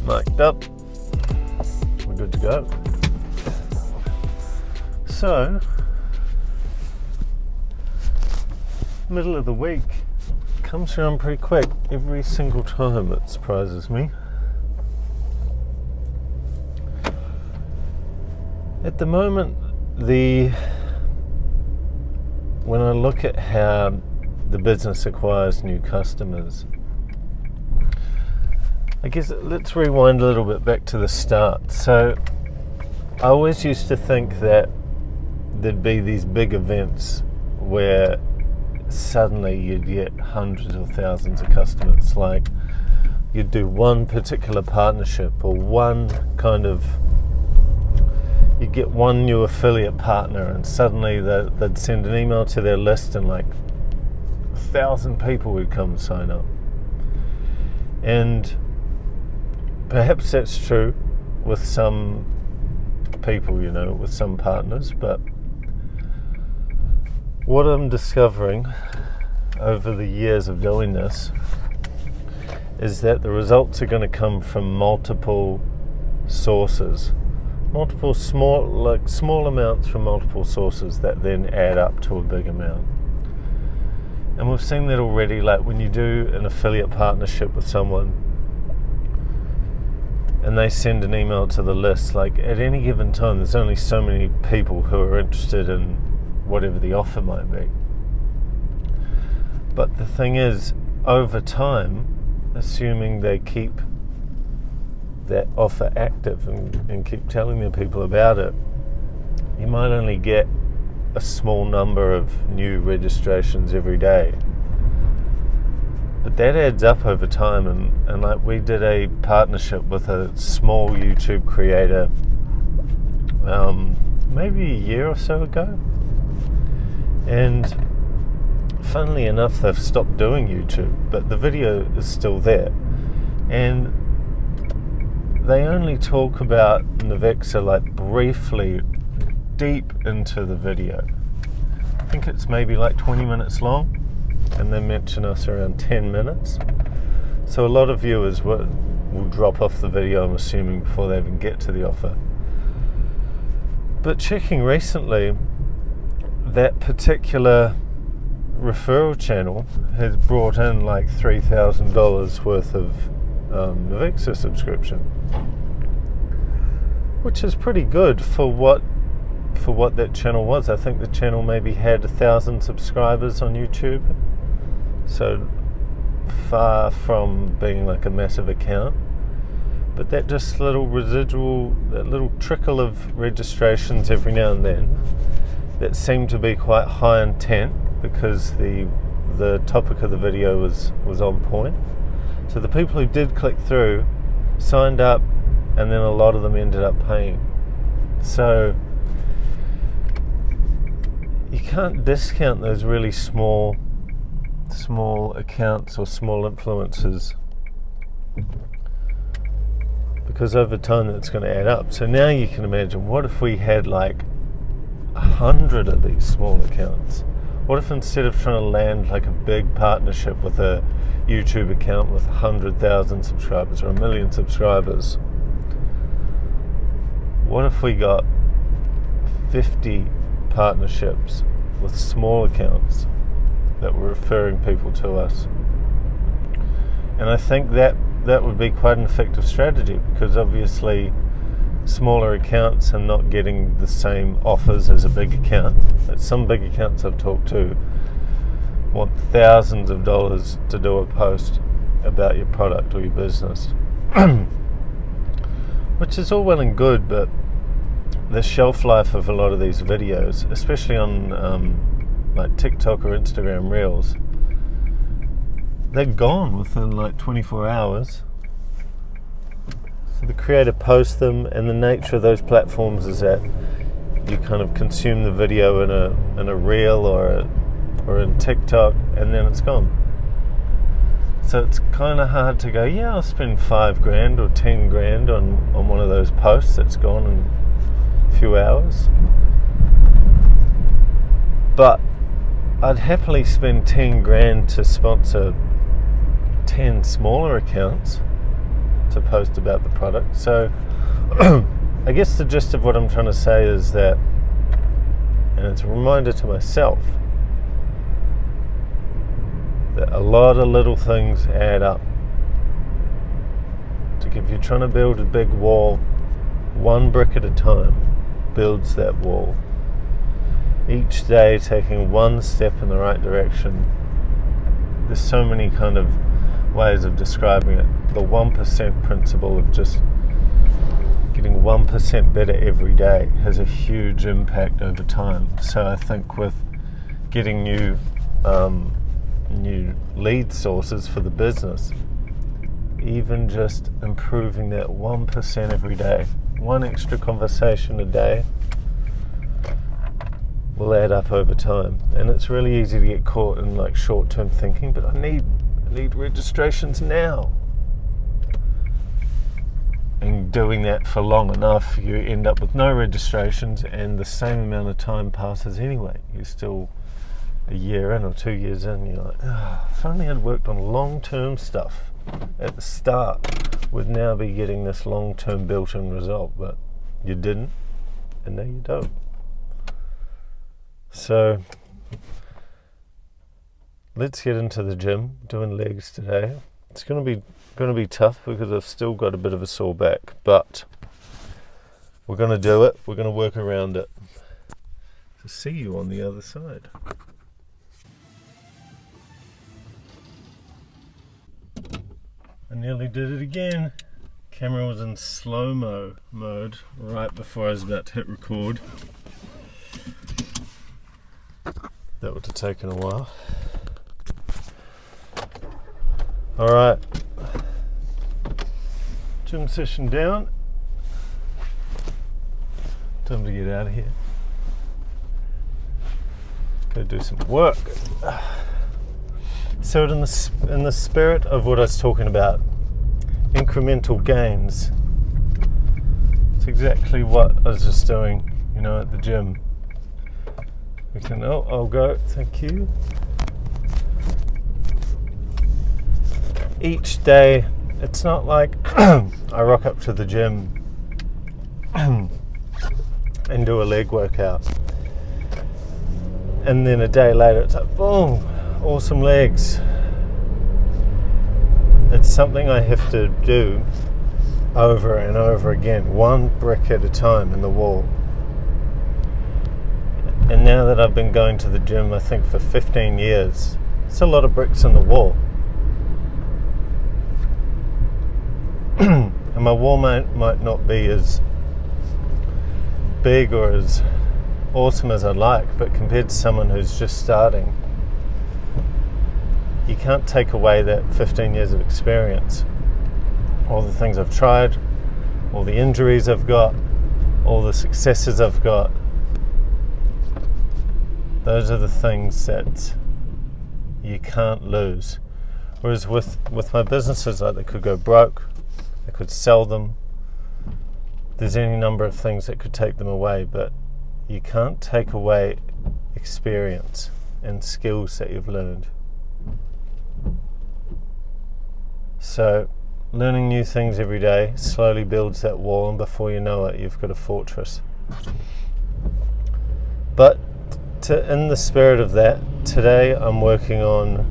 Mic'd up. We're good to go. So, middle of the week comes around pretty quick every single time. It surprises me. At the moment, when I look at how the business acquires new customers, I guess let's rewind a little bit back to the start. So I always used to think that there'd be these big events where suddenly you'd get hundreds or thousands of customers. Like you'd do one particular partnership or you'd get one new affiliate partner and suddenly they'd send an email to their list and like 1,000 people would come sign up. And perhaps that's true with some people, with some partners, but what I'm discovering over the years of doing this is that the results are going to come from multiple sources, small amounts from multiple sources that then add up to a big amount. And we've seen that already, like when you do an affiliate partnership with someone and they send an email to the list, like at any given time there's only so many people who are interested in whatever the offer might be. But the thing is, over time, assuming they keep that offer active and keep telling their people about it, you might only get a small number of new registrations every day. But that adds up over time, and like we did a partnership with a small YouTube creator maybe a year or so ago, and funnily enough they've stopped doing YouTube, but the video is still there, and they only talk about Navexa like briefly deep into the video. I think it's maybe like 20 minutes long, and they mention us around 10 minutes. So a lot of viewers will drop off the video, I'm assuming, before they even get to the offer. But checking recently, that particular referral channel has brought in like $3,000 worth of Navexa subscription, which is pretty good for what that channel was. I think the channel maybe had 1,000 subscribers on YouTube, so far from being like a massive account. But that just little residual, that little trickle of registrations every now and then that seemed to be quite high intent because the topic of the video was on point. So the people who did click through signed up, and then a lot of them ended up paying. So you can't discount those really small accounts or small influencers, because over time that's going to add up. So now you can imagine, what if we had like 100 of these small accounts? What if instead of trying to land like a big partnership with a YouTube account with 100,000 subscribers or 1 million subscribers, what if we got 50 partnerships with small accounts that were referring people to us? And I think that would be quite an effective strategy, because obviously smaller accounts are not getting the same offers as a big account. Some big accounts I've talked to want thousands of dollars to do a post about your product or your business, which is all well and good, but the shelf life of a lot of these videos, especially on like TikTok or Instagram Reels, they're gone within like 24 hours. So the creator posts them, and the nature of those platforms is that you kind of consume the video in a reel or in TikTok, and then it's gone. So it's kind of hard to go, yeah, I'll spend $5,000 or $10,000 on one of those posts that's gone in a few hours. But I'd happily spend $10,000 to sponsor 10 smaller accounts to post about the product. So I guess the gist of what I'm trying to say is that, and it's a reminder to myself, that a lot of little things add up. If you're trying to build a big wall, one brick at a time builds that wall. Each day taking one step in the right direction. There's so many kind of ways of describing it. The 1% principle of just getting 1% better every day has a huge impact over time. So I think with getting new lead sources for the business, even just improving that 1% every day, one extra conversation a day, will add up over time. And it's really easy to get caught in like short-term thinking, but I need registrations now. And doing that for long enough, you end up with no registrations, and the same amount of time passes anyway. You're still a year in or 2 years in, you're like, if only I'd worked on long-term stuff at the start, would now be getting this long-term built-in result, but you didn't, and now you don't. So let's get into the gym, doing legs today. It's going to be tough because I've still got a bit of a sore back, but we're going to do it. We're going to work around it. So see you on the other side. I nearly did it again. Camera was in slow-mo mode right before I was about to hit record. That would have taken a while. Alright. Gym session down. Time to get out of here. Go do some work. So in the spirit of what I was talking about, incremental gains, it's exactly what I was just doing, at the gym. We can, I'll go, thank you. Each day, it's not like I rock up to the gym and do a leg workout, and then a day later it's like, boom, awesome legs. It's something I have to do over and over again, one brick at a time in the wall. And now that I've been going to the gym, I think for 15 years, it's a lot of bricks in the wall. And my wall might not be as big or as awesome as I'd like, but compared to someone who's just starting, you can't take away that 15 years of experience. All the things I've tried, all the injuries I've got, all the successes I've got, those are the things that you can't lose. Whereas with my businesses, like, they could go broke, I could sell them, there's any number of things that could take them away, but you can't take away experience and skills that you've learned. So learning new things every day slowly builds that wall, and before you know it, you've got a fortress. But in the spirit of that, today I'm working on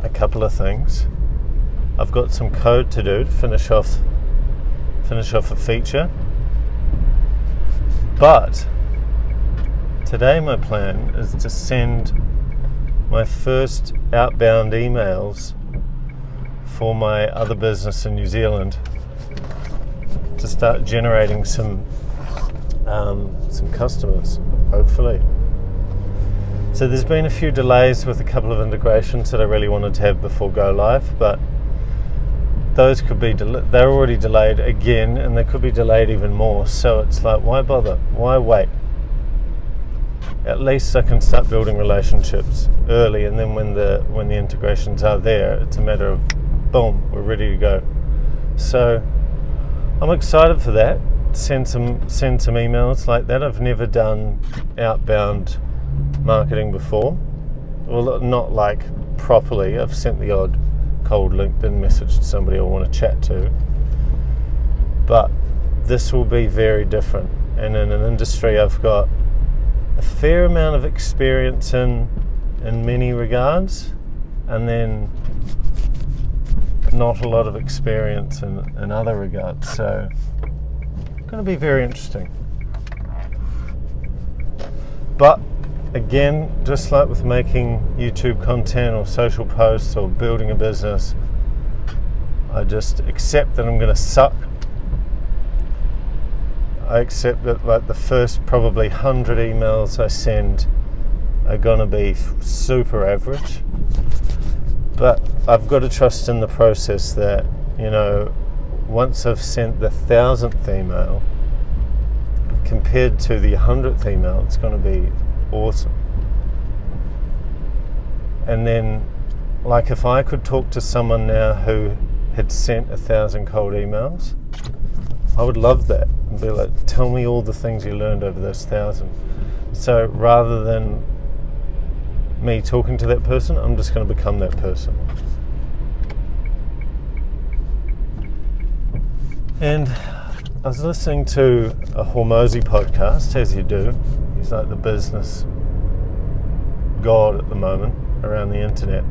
a couple of things. I've got some code to do to finish off a feature, but today my plan is to send my first outbound emails for my other business in New Zealand to start generating some customers, hopefully. So there's been a few delays with a couple of integrations that I really wanted to have before go live, but those could be they're already delayed again, and they could be delayed even more. So it's like, why bother? Why wait? At least I can start building relationships early, and then when the integrations are there, it's a matter of boom, we're ready to go. So I'm excited for that. Send some emails like that. I've never done outbound marketing before. Well, not like properly. I've sent the odd cold LinkedIn message to somebody I want to chat to. But this will be very different, and in an industry I've got a fair amount of experience in many regards, and then not a lot of experience in other regards. So it's going to be very interesting. But again, just like with making YouTube content or social posts or building a business, I just accept that I'm going to suck. I accept that like the first probably 100 emails I send are going to be super average. But I've got to trust in the process that, you know, once I've sent the 1000th email, compared to the 100th email, it's going to be awesome. And then, like, if I could talk to someone now who had sent 1,000 cold emails, I would love that and be like, tell me all the things you learned over those 1,000. So rather than me talking to that person, I'm just going to become that person. And I was listening to a Hormozi podcast, as you do. He's like the business god at the moment around the internet.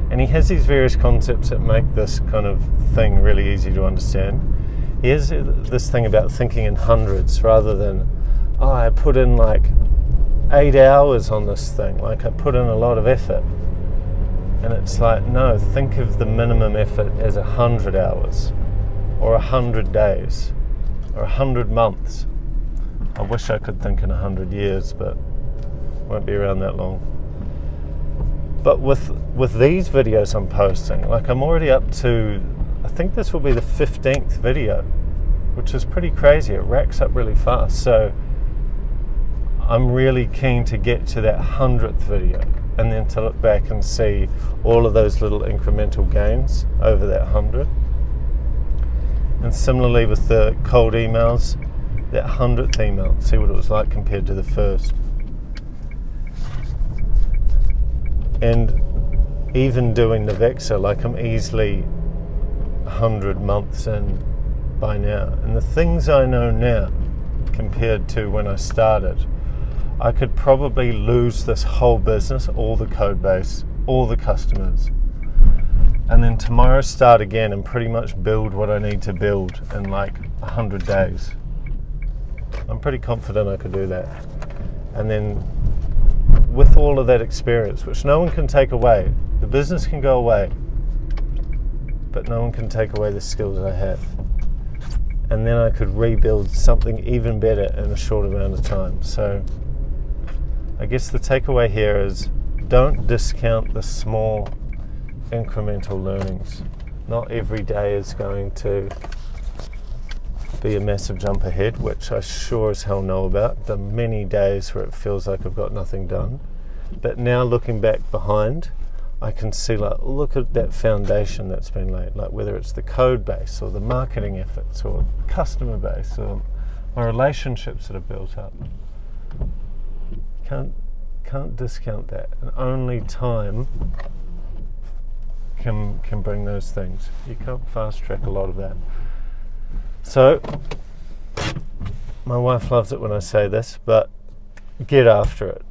And he has these various concepts that make this kind of thing really easy to understand. He has this thing about thinking in hundreds rather than, oh, I put in like 8 hours on this thing, like I put in a lot of effort. And it's like, no, think of the minimum effort as 100 hours or 100 days or 100 months. I wish I could think in 100 years, but won't be around that long. But with these videos I'm posting, like I'm already up to, I think this will be the 15th video, which is pretty crazy. It racks up really fast. So I'm really keen to get to that 100th video and then to look back and see all of those little incremental gains over that 100. And similarly with the cold emails, that 100th email, see what it was like compared to the first. And even doing the Navexer, like I'm easily 100 months in by now. And the things I know now compared to when I started, I could probably lose this whole business, all the code base, all the customers, and then tomorrow start again and pretty much build what I need to build in like 100 days. I'm pretty confident I could do that. And then with all of that experience, which no one can take away, the business can go away, but no one can take away the skills I have. And then I could rebuild something even better in a short amount of time. So I guess the takeaway here is don't discount the small incremental learnings. Not every day is going to be a massive jump ahead, which I sure as hell know about. The many days where it feels like I've got nothing done. But now looking back behind, I can see, like, look at that foundation that's been laid, like whether it's the code base or the marketing efforts or customer base or my relationships that are built up. Can't discount that, and only time can bring those things. You can't fast track a lot of that. So my wife loves it when I say this, but get after it.